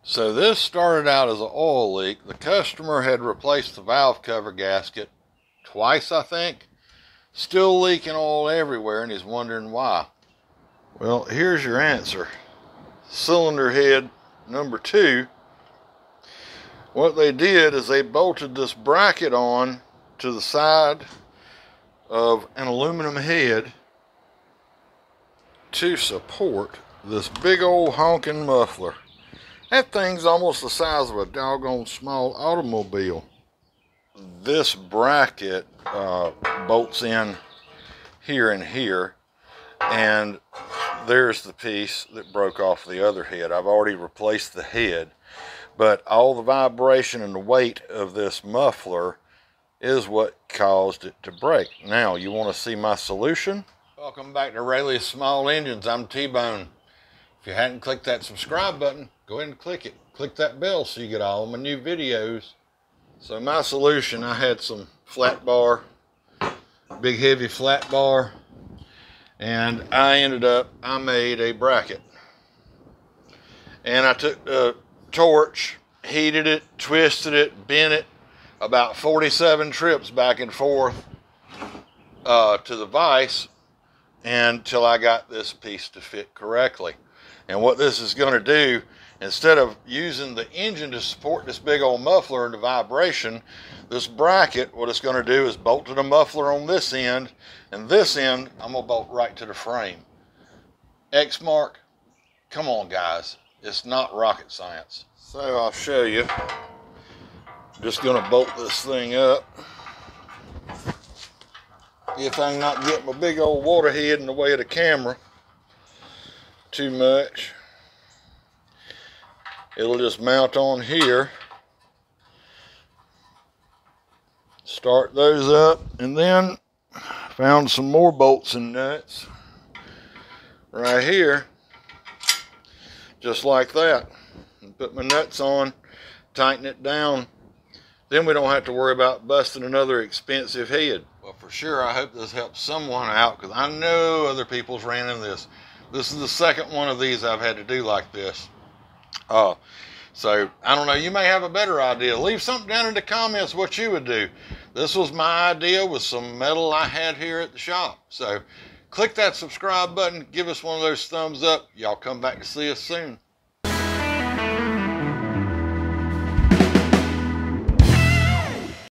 So this started out as an oil leak. The customer had replaced the valve cover gasket twice, I think. Still leaking oil everywhere, and he's wondering why. Well, here's your answer. Cylinder head number 2. What they did is they bolted this bracket on to the side of an aluminum head to support this big old honking muffler. That thing's almost the size of a doggone small automobile. This bracket bolts in here and here, and there's the piece that broke off the other head. I've already replaced the head, but all the vibration and the weight of this muffler is what caused it to break. Now, you want to see my solution? Welcome back to Rayleigh's Small Engines. I'm T-Bone. If you hadn't clicked that subscribe button, go ahead and click it. Click that bell so you get all my new videos. So my solution, I had some flat bar, big heavy flat bar, and I made a bracket. And I took the torch, heated it, twisted it, bent it about 47 trips back and forth to the vise until I got this piece to fit correctly. And what this is going to do, instead of using the engine to support this big old muffler and the vibration, this bracket, what it's going to do is bolt to the muffler on this end, and this end I'm going to bolt right to the frame. Exmark, come on guys, it's not rocket science. So I'll show you. Just going to bolt this thing up. If I can not get my big old water head in the way of the camera too much, it'll just mount on here. Start those up, and then found some more bolts and nuts right here, just like that. And put my nuts on, tighten it down. Then we don't have to worry about busting another expensive head. Well, for sure, I hope this helps someone out, because I know other people's ran into this. This is the second one of these I've had to do like this. So, I don't know, you may have a better idea. Leave something down in the comments what you would do. This was my idea with some metal I had here at the shop. So, click that subscribe button. Give us one of those thumbs up. Y'all come back to see us soon.